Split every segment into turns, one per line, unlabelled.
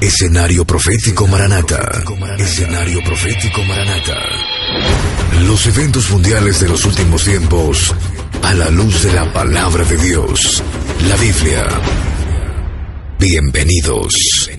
Escenario Profético Maranata. Escenario Profético Maranata. Los eventos mundiales de los últimos tiempos a la luz de la palabra de Dios, la Biblia. Bienvenidos.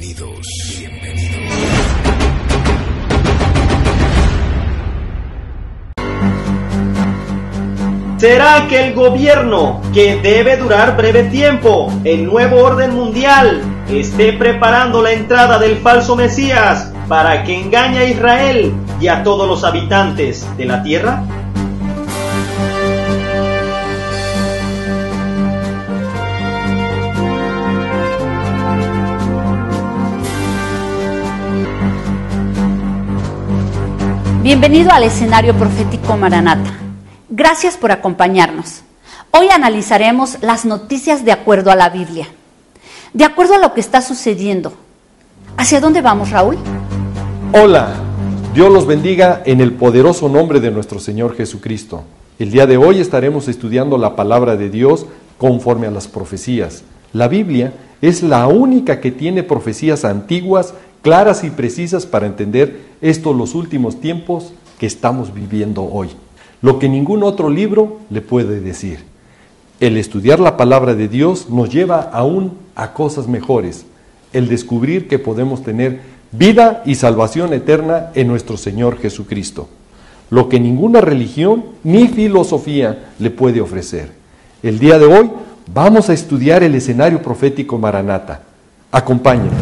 ¿Será que el gobierno, que debe durar breve tiempo, el nuevo orden mundial, esté preparando la entrada del falso Mesías para que engañe a Israel y a todos los habitantes de la tierra?
Bienvenido al Escenario Profético Maranata. Gracias por acompañarnos. Hoy analizaremos las noticias de acuerdo a la Biblia, de acuerdo a lo que está sucediendo. ¿Hacia dónde vamos, Raúl?
Hola, Dios los bendiga en el poderoso nombre de nuestro Señor Jesucristo. El día de hoy estaremos estudiando la palabra de Dios conforme a las profecías. La Biblia es la única que tiene profecías antiguas, claras y precisas para entender los últimos tiempos que estamos viviendo hoy. Lo que ningún otro libro le puede decir. El estudiar la palabra de Dios nos lleva aún a cosas mejores. El descubrir que podemos tener vida y salvación eterna en nuestro Señor Jesucristo. Lo que ninguna religión ni filosofía le puede ofrecer. El día de hoy vamos a estudiar el escenario profético Maranata. Acompáñenos.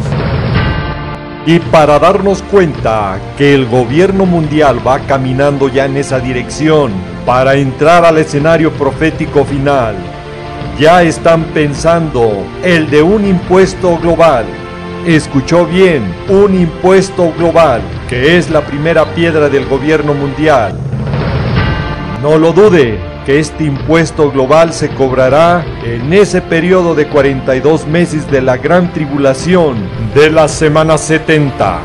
Y para darnos cuenta que el gobierno mundial va caminando ya en esa dirección para entrar al escenario profético final, ya están pensando el de un impuesto global. Escuchó bien, un impuesto global, que es la primera piedra del gobierno mundial. No lo dude, que este impuesto global se cobrará en ese periodo de 42 meses de la gran tribulación de la semana 70,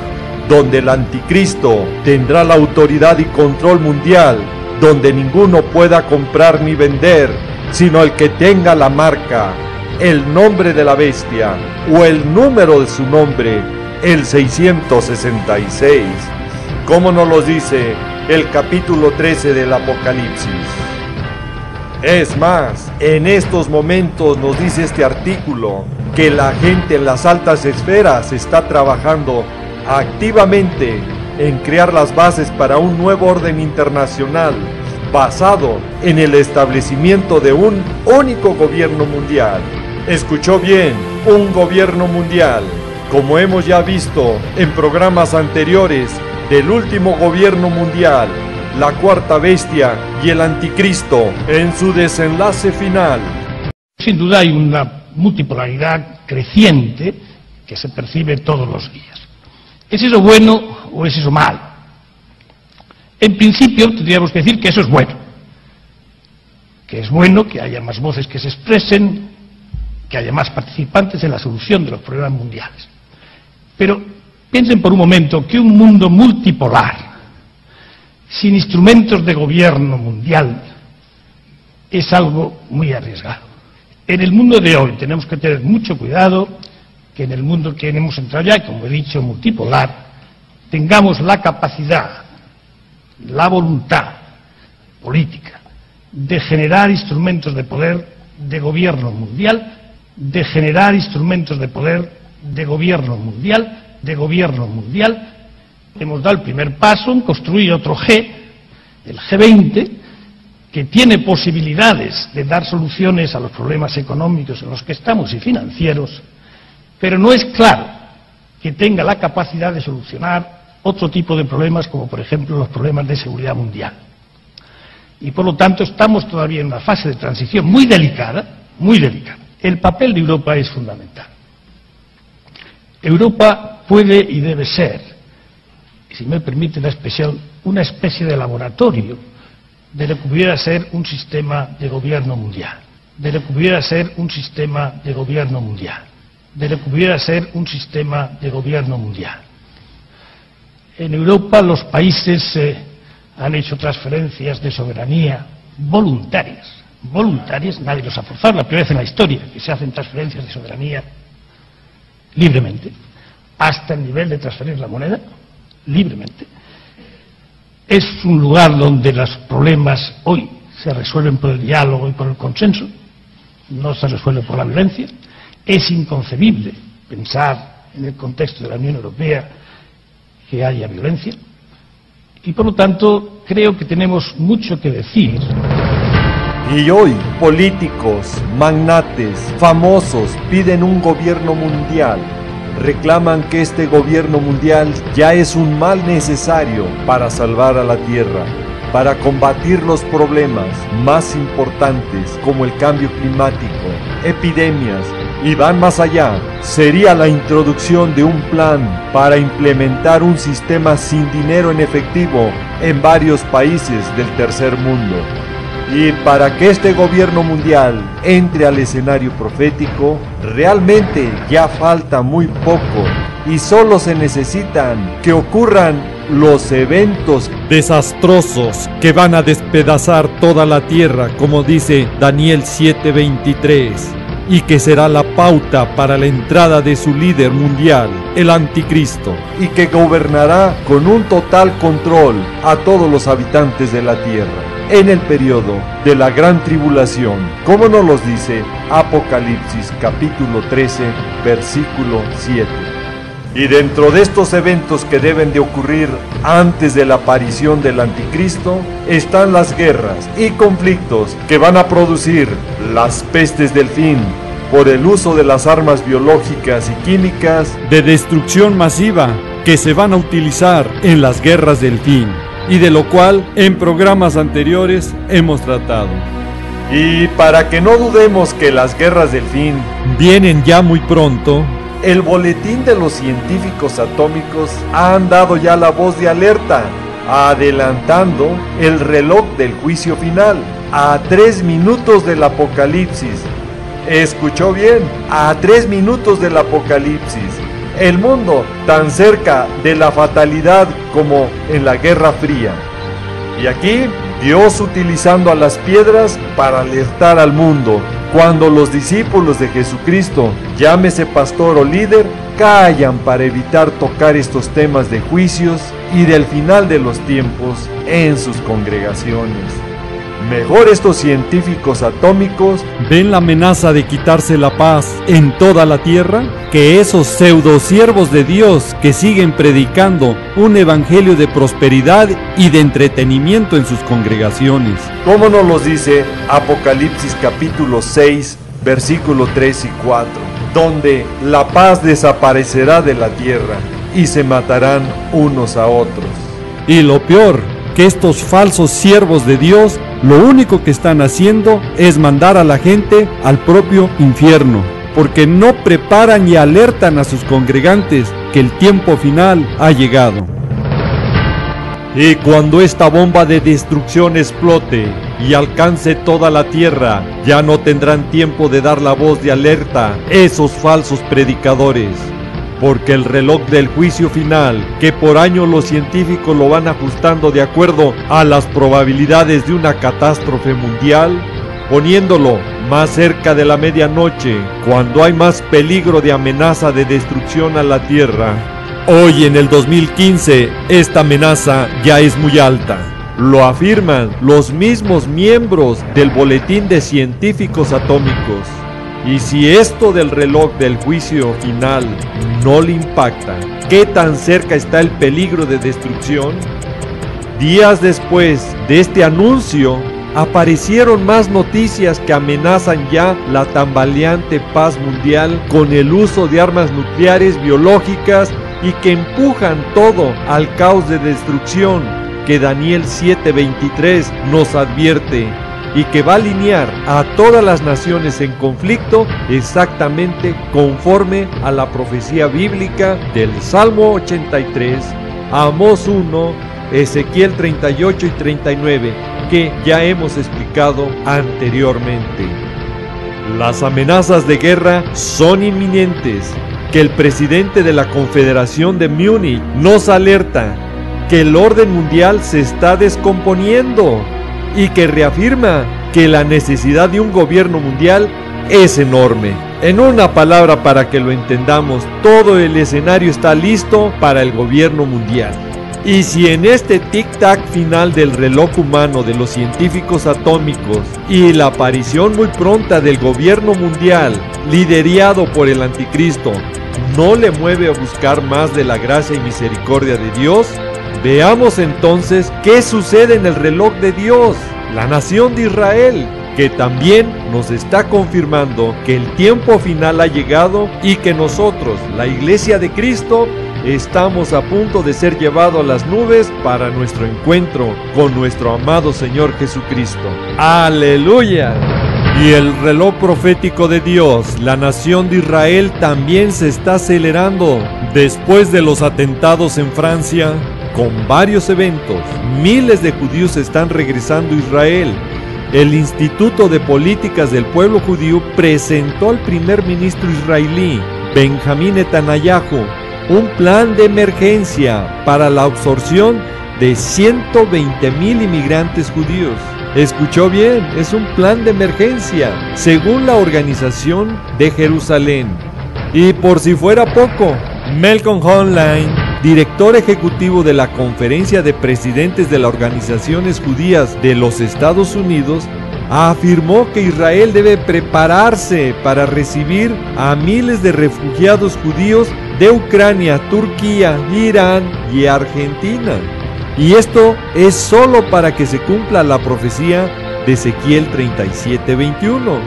donde el anticristo tendrá la autoridad y control mundial, donde ninguno pueda comprar ni vender, sino el que tenga la marca, el nombre de la bestia o el número de su nombre, el 666, como nos lo dice el capítulo 13 del Apocalipsis. Es más, en estos momentos nos dice este artículo que la gente en las altas esferas está trabajando activamente en crear las bases para un nuevo orden internacional basado en el establecimiento de un único gobierno mundial. Escuchó bien, un gobierno mundial, como hemos ya visto en programas anteriores del último gobierno mundial, la cuarta bestia y el anticristo en su desenlace final.
Sin duda hay una multipolaridad creciente que se percibe todos los días. ¿Es eso bueno o es eso malo? En principio tendríamos que decir que eso es bueno. Que es bueno que haya más voces que se expresen, que haya más participantes en la solución de los problemas mundiales. Pero piensen por un momento que un mundo multipolar, sin instrumentos de gobierno mundial, es algo muy arriesgado. En el mundo de hoy tenemos que tener mucho cuidado que en el mundo que hemos entrado ya, como he dicho, multipolar, tengamos la capacidad, la voluntad política de generar instrumentos de poder de gobierno mundial, de generar instrumentos de poder de gobierno mundial, Hemos dado el primer paso en construir otro G, el G20, que tiene posibilidades de dar soluciones a los problemas económicos en los que estamos y financieros, pero no es claro que tenga la capacidad de solucionar otro tipo de problemas, como por ejemplo los problemas de seguridad mundial. Y por lo tanto estamos todavía en una fase de transición muy delicada, muy delicada. El papel de Europa es fundamental. Europa puede y debe ser, y si me permite la expresión, una especie de laboratorio de lo que pudiera ser un sistema de gobierno mundial, de lo que pudiera ser un sistema de gobierno mundial, de lo que pudiera ser un sistema de gobierno mundial. En Europa los países han hecho transferencias de soberanía voluntarias, nadie los ha forzado, la primera vez en la historia que se hacen transferencias de soberanía libremente, hasta el nivel de transferir la moneda libremente. Es un lugar donde los problemas hoy se resuelven por el diálogo y por el consenso, no se resuelven por la violencia. Es inconcebible pensar en el contexto de la Unión Europea que haya violencia, y por lo tanto creo que tenemos mucho que decir.
Y hoy políticos, magnates, famosos piden un gobierno mundial. Reclaman que este gobierno mundial ya es un mal necesario para salvar a la Tierra, para combatir los problemas más importantes como el cambio climático, epidemias, y van más allá. Sería la introducción de un plan para implementar un sistema sin dinero en efectivo en varios países del tercer mundo. Y para que este gobierno mundial entre al escenario profético, realmente ya falta muy poco y solo se necesitan que ocurran los eventos desastrosos que van a despedazar toda la tierra, como dice Daniel 7:23, y que será la pauta para la entrada de su líder mundial, el anticristo, y que gobernará con un total control a todos los habitantes de la tierra en el periodo de la gran tribulación, como nos los dice Apocalipsis capítulo 13, versículo 7. Y dentro de estos eventos que deben de ocurrir antes de la aparición del anticristo, están las guerras y conflictos que van a producir las pestes del fin, por el uso de las armas biológicas y químicas de destrucción masiva que se van a utilizar en las guerras del fin, y de lo cual en programas anteriores hemos tratado. Y para que no dudemos que las guerras del fin vienen ya muy pronto, el boletín de los científicos atómicos han dado ya la voz de alerta, adelantando el reloj del juicio final a 3 minutos del apocalipsis. Escuchó bien, a 3 minutos del apocalipsis. El mundo tan cerca de la fatalidad como en la Guerra Fría. Y aquí Dios utilizando a las piedras para alertar al mundo, cuando los discípulos de Jesucristo, llámese pastor o líder, callan para evitar tocar estos temas de juicios y del final de los tiempos en sus congregaciones. Mejor estos científicos atómicos ven la amenaza de quitarse la paz en toda la tierra que esos pseudosiervos de Dios que siguen predicando un evangelio de prosperidad y de entretenimiento en sus congregaciones. Como nos los dice Apocalipsis capítulo 6, versículo 3 y 4, donde la paz desaparecerá de la tierra y se matarán unos a otros. Y lo peor, que estos falsos siervos de Dios lo único que están haciendo es mandar a la gente al propio infierno, porque no preparan y alertan a sus congregantes que el tiempo final ha llegado. Y cuando esta bomba de destrucción explote y alcance toda la tierra, ya no tendrán tiempo de dar la voz de alerta esos falsos predicadores, porque el reloj del juicio final, que por año los científicos lo van ajustando de acuerdo a las probabilidades de una catástrofe mundial, poniéndolo más cerca de la medianoche, cuando hay más peligro de amenaza de destrucción a la tierra. Hoy en el 2015, esta amenaza ya es muy alta. Lo afirman los mismos miembros del Boletín de Científicos Atómicos. Y si esto del reloj del juicio final no le impacta, ¿qué tan cerca está el peligro de destrucción? Días después de este anuncio, aparecieron más noticias que amenazan ya la tambaleante paz mundial con el uso de armas nucleares biológicas y que empujan todo al caos de destrucción que Daniel 7:23 nos advierte, y que va a alinear a todas las naciones en conflicto exactamente conforme a la profecía bíblica del Salmo 83, Amós 1, Ezequiel 38 y 39, que ya hemos explicado anteriormente. Las amenazas de guerra son inminentes, que el presidente de la Confederación de Múnich nos alerta que el orden mundial se está descomponiendo, y que reafirma que la necesidad de un gobierno mundial es enorme, En una palabra, para que lo entendamos, todo el escenario está listo para el gobierno mundial. Y si en este tic-tac final del reloj humano de los científicos atómicos y la aparición muy pronta del gobierno mundial, liderado por el anticristo, no le mueve a buscar más de la gracia y misericordia de Dios, veamos entonces qué sucede en el reloj de Dios, la nación de Israel, que también nos está confirmando que el tiempo final ha llegado y que nosotros, la Iglesia de Cristo, estamos a punto de ser llevados a las nubes para nuestro encuentro con nuestro amado Señor Jesucristo. ¡Aleluya! Y el reloj profético de Dios, la nación de Israel, también se está acelerando. Después de los atentados en Francia, con varios eventos, miles de judíos están regresando a Israel. El Instituto de Políticas del Pueblo Judío presentó al primer ministro israelí, Benjamín Netanyahu, un plan de emergencia para la absorción de 120,000 inmigrantes judíos. Escuchó bien, es un plan de emergencia, según la Organización de Jerusalén. Y por si fuera poco, Malcolm Hoenlein, director ejecutivo de la Conferencia de Presidentes de las Organizaciones Judías de los Estados Unidos, afirmó que Israel debe prepararse para recibir a miles de refugiados judíos de Ucrania, Turquía, Irán y Argentina. Y esto es solo para que se cumpla la profecía de Ezequiel 37:21,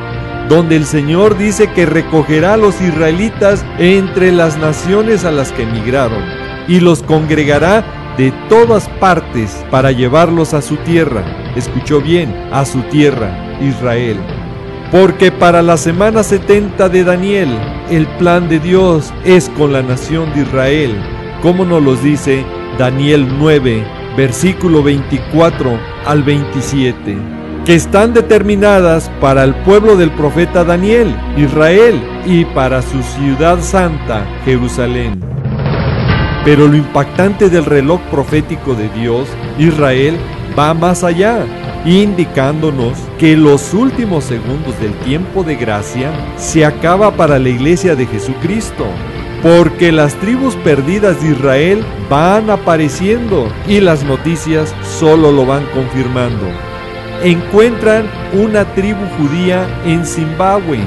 donde el Señor dice que recogerá a los israelitas entre las naciones a las que emigraron y los congregará de todas partes para llevarlos a su tierra. Escuchó bien, a su tierra, Israel. Porque para la semana 70 de Daniel, el plan de Dios es con la nación de Israel, como nos lo dice Daniel 9, versículo 24 al 27, que están determinadas para el pueblo del profeta Daniel, Israel, y para su ciudad santa, Jerusalén. Pero lo impactante del reloj profético de Dios, Israel, va más allá, indicándonos que los últimos segundos del tiempo de gracia se acaba para la Iglesia de Jesucristo, porque las tribus perdidas de Israel van apareciendo y las noticias solo lo van confirmando. Encuentran una tribu judía en Zimbabue,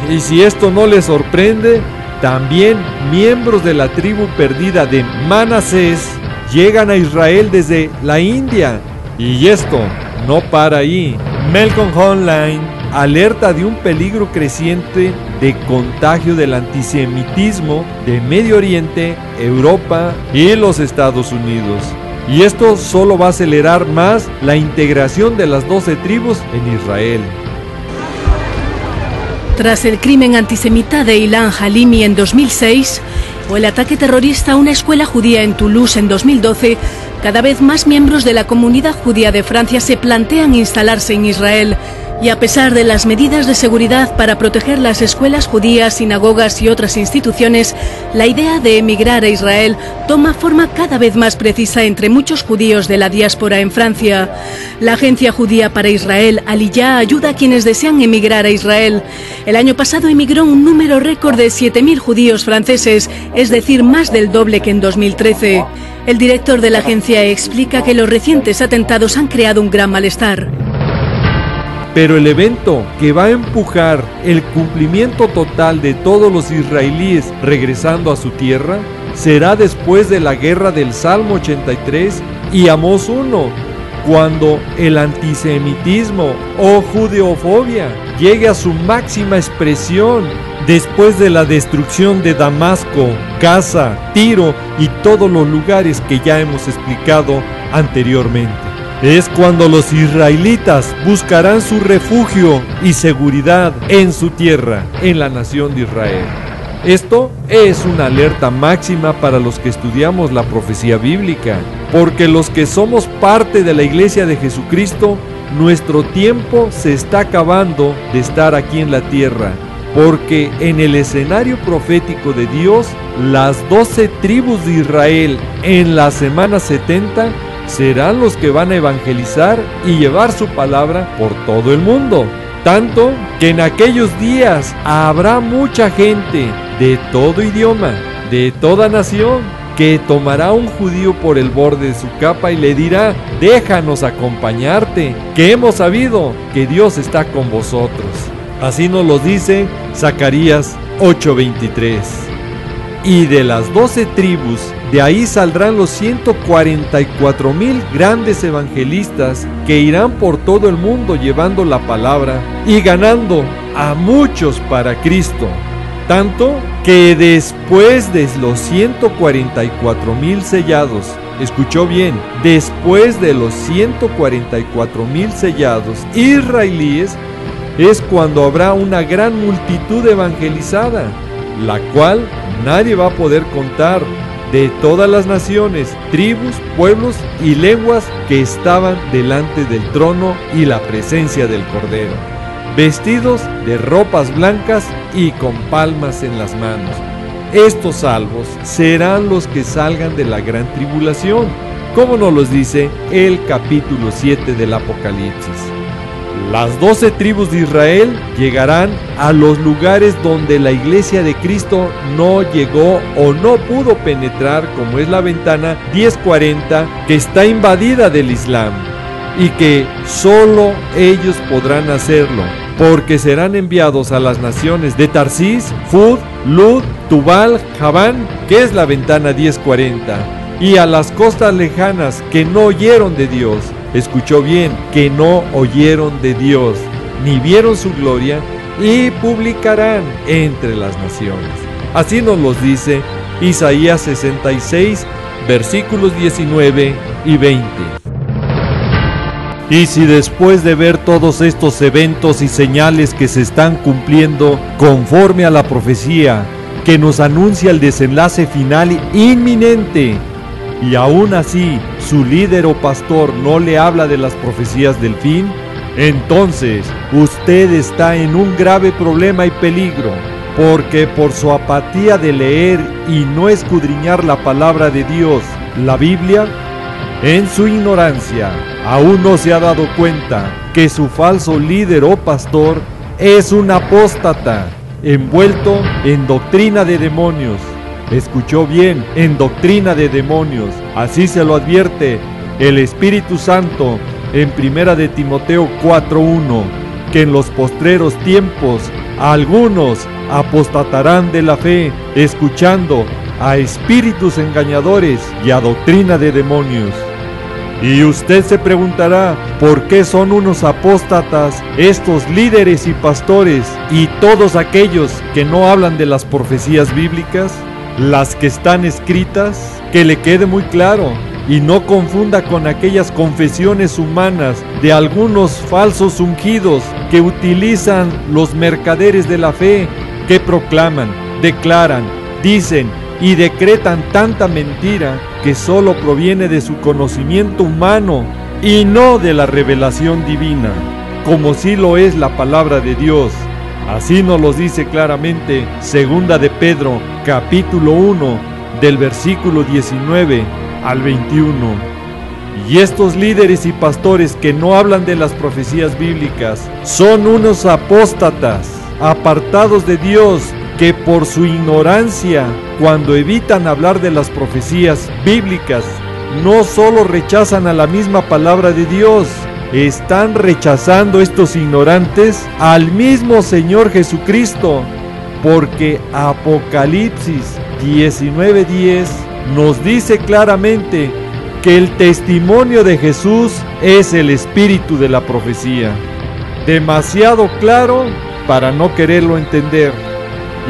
y si esto no les sorprende, también miembros de la tribu perdida de Manasés llegan a Israel desde la India. Y esto no para ahí. Malcolm Hoenlein alerta de un peligro creciente de contagio del antisemitismo de Medio Oriente, Europa y los Estados Unidos. Y esto solo va a acelerar más la integración de las 12 tribus en Israel.
Tras el crimen antisemita de Ilan Halimi en 2006 o el ataque terrorista a una escuela judía en Toulouse en 2012, cada vez más miembros de la comunidad judía de Francia se plantean instalarse en Israel. Y a pesar de las medidas de seguridad para proteger las escuelas judías, sinagogas y otras instituciones, la idea de emigrar a Israel toma forma cada vez más precisa entre muchos judíos de la diáspora en Francia. La Agencia Judía para Israel, Aliyah, ayuda a quienes desean emigrar a Israel. El año pasado emigró un número récord de 7.000 judíos franceses, es decir, más del doble que en 2013. El director de la agencia explica que los recientes atentados han creado un gran malestar.
Pero el evento que va a empujar el cumplimiento total de todos los israelíes regresando a su tierra será después de la guerra del Salmo 83 y Amós 1, cuando el antisemitismo o judeofobia llegue a su máxima expresión después de la destrucción de Damasco, Gaza, Tiro y todos los lugares que ya hemos explicado anteriormente. Es cuando los israelitas buscarán su refugio y seguridad en su tierra, en la nación de Israel. Esto es una alerta máxima para los que estudiamos la profecía bíblica, porque los que somos parte de la Iglesia de Jesucristo, nuestro tiempo se está acabando de estar aquí en la tierra, porque en el escenario profético de Dios, las 12 tribus de Israel en la semana 70 serán los que van a evangelizar y llevar su palabra por todo el mundo. tanto que en aquellos días habrá mucha gente de todo idioma, de toda nación, que tomará a un judío por el borde de su capa y le dirá: déjanos acompañarte, que hemos sabido que Dios está con vosotros. Así nos lo dice Zacarías 8:23. Y de las 12 tribus, de ahí saldrán los 144,000 grandes evangelistas que irán por todo el mundo llevando la palabra y ganando a muchos para Cristo. Tanto que después de los 144,000 sellados, escuchó bien, después de los 144,000 sellados israelíes, es cuando habrá una gran multitud evangelizada, la cual nadie va a poder contar, de todas las naciones, tribus, pueblos y lenguas que estaban delante del trono y la presencia del Cordero, vestidos de ropas blancas y con palmas en las manos. Estos salvos serán los que salgan de la gran tribulación, como nos los dice el capítulo 7 del Apocalipsis. Las 12 tribus de Israel llegarán a los lugares donde la iglesia de Cristo no llegó o no pudo penetrar, como es la ventana 1040, que está invadida del Islam, y que solo ellos podrán hacerlo, porque serán enviados a las naciones de Tarsis, Fud, Lud, Tubal, Javán, que es la ventana 1040, y a las costas lejanas que no oyeron de Dios. Escuchó bien, que no oyeron de Dios, ni vieron su gloria, y publicarán entre las naciones. Así nos los dice Isaías 66, versículos 19 y 20. Y si después de ver todos estos eventos y señales que se están cumpliendo conforme a la profecía que nos anuncia el desenlace final inminente, y aún así su líder o pastor no le habla de las profecías del fin, entonces usted está en un grave problema y peligro, porque por su apatía de leer y no escudriñar la palabra de Dios, la Biblia, en su ignorancia aún no se ha dado cuenta que su falso líder o pastor es un apóstata envuelto en doctrina de demonios. Escuchó bien, en doctrina de demonios. Así se lo advierte el Espíritu Santo en 1 de Timoteo 4:1, que en los postreros tiempos algunos apostatarán de la fe, escuchando a espíritus engañadores y a doctrina de demonios. Y usted se preguntará, ¿por qué son unos apóstatas estos líderes y pastores y todos aquellos que no hablan de las profecías bíblicas? Las que están escritas, que le quede muy claro y no confunda con aquellas confesiones humanas de algunos falsos ungidos que utilizan los mercaderes de la fe, que proclaman, declaran, dicen y decretan tanta mentira que solo proviene de su conocimiento humano y no de la revelación divina, como sí lo es la palabra de Dios. Así nos lo dice claramente 2 de Pedro, capítulo 1, del versículo 19 al 21. Y estos líderes y pastores que no hablan de las profecías bíblicas son unos apóstatas, apartados de Dios, que por su ignorancia, cuando evitan hablar de las profecías bíblicas, no solo rechazan a la misma palabra de Dios, están rechazando estos ignorantes al mismo Señor Jesucristo, porque Apocalipsis 19:10 nos dice claramente que el testimonio de Jesús es el espíritu de la profecía. Demasiado claro para no quererlo entender.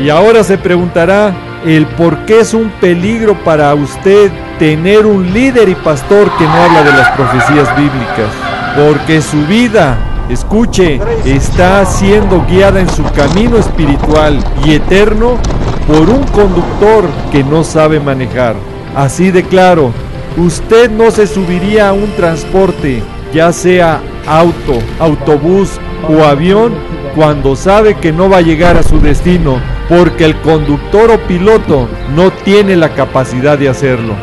Y ahora se preguntará el por qué es un peligro para usted tener un líder y pastor que no habla de las profecías bíblicas. Porque su vida, escuche, está siendo guiada en su camino espiritual y eterno por un conductor que no sabe manejar. Así de claro, usted no se subiría a un transporte, ya sea auto, autobús o avión, cuando sabe que no va a llegar a su destino, porque el conductor o piloto no tiene la capacidad de hacerlo.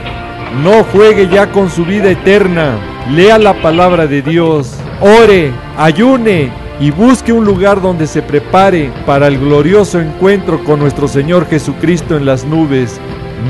No juegue ya con su vida eterna. Lea la palabra de Dios, ore, ayune y busque un lugar donde se prepare para el glorioso encuentro con nuestro Señor Jesucristo en las nubes.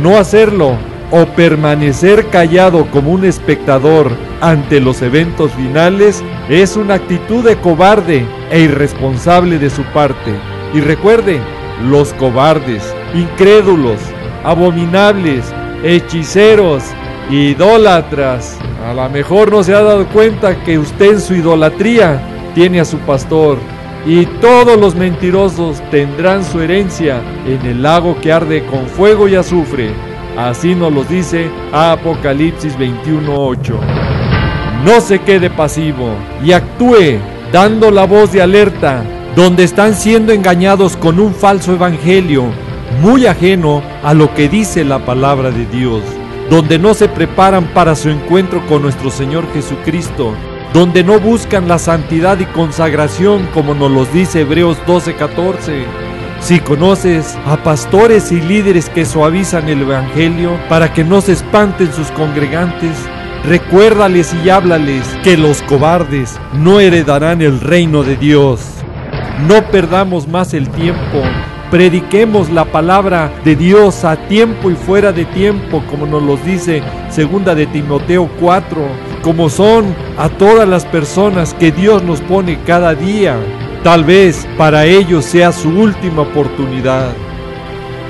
No hacerlo o permanecer callado como un espectador ante los eventos finales es una actitud de cobarde e irresponsable de su parte. Y recuerde, los cobardes, incrédulos, abominables, hechiceros, idólatras, a lo mejor no se ha dado cuenta que usted en su idolatría tiene a su pastor, y todos los mentirosos tendrán su herencia en el lago que arde con fuego y azufre. Así nos lo dice Apocalipsis 21:8. No se quede pasivo y actúe dando la voz de alerta donde están siendo engañados con un falso evangelio muy ajeno a lo que dice la palabra de Dios, donde no se preparan para su encuentro con nuestro Señor Jesucristo, donde no buscan la santidad y consagración como nos los dice Hebreos 12:14. Si conoces a pastores y líderes que suavizan el evangelio para que no se espanten sus congregantes, recuérdales y háblales que los cobardes no heredarán el reino de Dios. No perdamos más el tiempo. Prediquemos la palabra de Dios a tiempo y fuera de tiempo, como nos lo dice 2 de Timoteo 4, como son a todas las personas que Dios nos pone cada día. Tal vez para ellos sea su última oportunidad.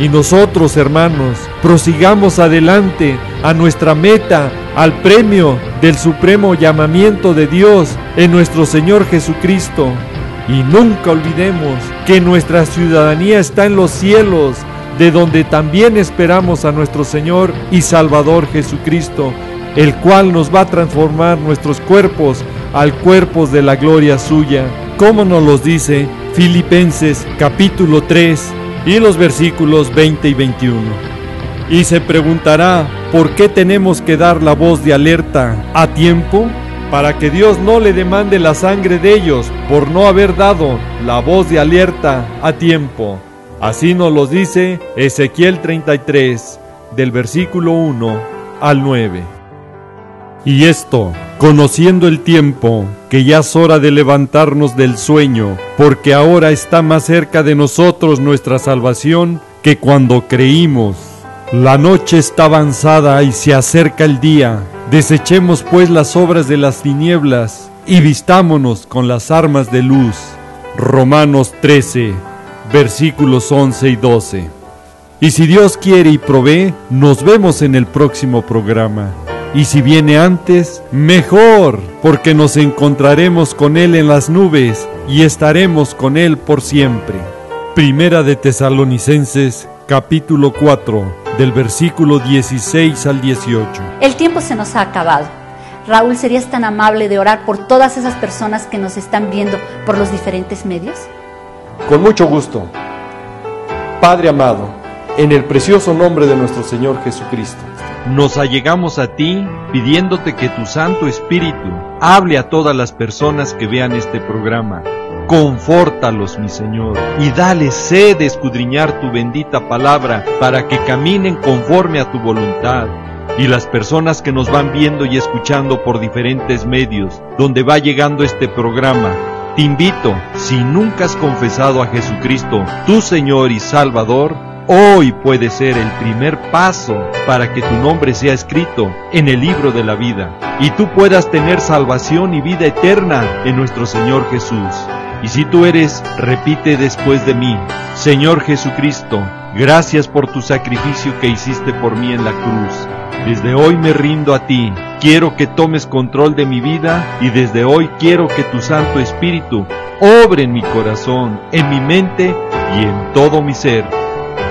Y nosotros, hermanos, prosigamos adelante a nuestra meta, al premio del supremo llamamiento de Dios en nuestro Señor Jesucristo. Y nunca olvidemos que nuestra ciudadanía está en los cielos, de donde también esperamos a nuestro Señor y Salvador Jesucristo, el cual nos va a transformar nuestros cuerpos al cuerpo de la gloria suya, como nos los dice Filipenses capítulo 3 y los versículos 20 y 21. Y se preguntará, ¿por qué tenemos que dar la voz de alerta a tiempo? Para que Dios no le demande la sangre de ellos por no haber dado la voz de alerta a tiempo. Así nos lo dice Ezequiel 33, del versículo 1 al 9. Y esto, conociendo el tiempo, que ya es hora de levantarnos del sueño, porque ahora está más cerca de nosotros nuestra salvación que cuando creímos. La noche está avanzada y se acerca el día. Desechemos pues las obras de las tinieblas y vistámonos con las armas de luz. Romanos 13, versículos 11 y 12. Y si Dios quiere y provee, nos vemos en el próximo programa. Y si viene antes, mejor, porque nos encontraremos con Él en las nubes y estaremos con Él por siempre. Primera de Tesalonicenses, capítulo 4, del versículo 16 al 18.
El tiempo se nos ha acabado. Raúl, ¿serías tan amable de orar por todas esas personas que nos están viendo por los diferentes medios?
Con mucho gusto. Padre amado, en el precioso nombre de nuestro Señor Jesucristo, nos allegamos a ti pidiéndote que tu Santo Espíritu hable a todas las personas que vean este programa. Confórtalos, mi Señor, y dale sed de escudriñar tu bendita palabra para que caminen conforme a tu voluntad. Y las personas que nos van viendo y escuchando por diferentes medios, donde va llegando este programa, te invito, si nunca has confesado a Jesucristo, tu Señor y Salvador, hoy puede ser el primer paso para que tu nombre sea escrito en el libro de la vida y tú puedas tener salvación y vida eterna en nuestro Señor Jesús. Y si tú eres, repite después de mí: Señor Jesucristo, gracias por tu sacrificio que hiciste por mí en la cruz. Desde hoy me rindo a ti. Quiero que tomes control de mi vida y desde hoy quiero que tu Santo Espíritu obre en mi corazón, en mi mente y en todo mi ser.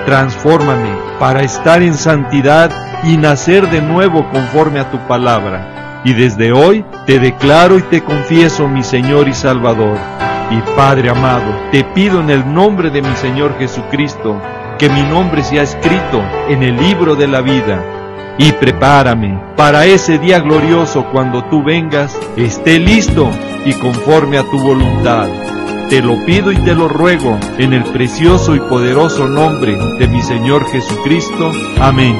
Transfórmame para estar en santidad y nacer de nuevo conforme a tu palabra. Y desde hoy te declaro y te confieso mi Señor y Salvador. Y Padre amado, te pido en el nombre de mi Señor Jesucristo, que mi nombre sea escrito en el libro de la vida. Y prepárame para ese día glorioso cuando tú vengas, esté listo y conforme a tu voluntad. Te lo pido y te lo ruego en el precioso y poderoso nombre de mi Señor Jesucristo. Amén.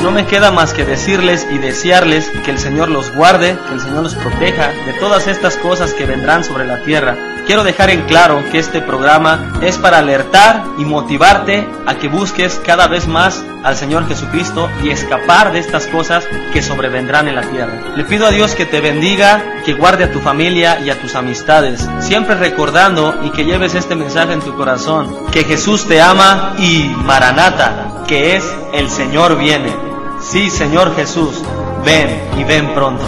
No me queda más que decirles y desearles que el Señor los guarde, que el Señor los proteja de todas estas cosas que vendrán sobre la tierra, quiero dejar en claro que este programa es para alertar y motivarte a que busques cada vez más al Señor Jesucristo y escapar de estas cosas que sobrevendrán en la tierra. Le pido a Dios que te bendiga, que guarde a tu familia y a tus amistades, siempre recordando y que lleves este mensaje en tu corazón, que Jesús te ama y Maranata, que es el Señor viene. Sí, Señor Jesús, ven y ven pronto.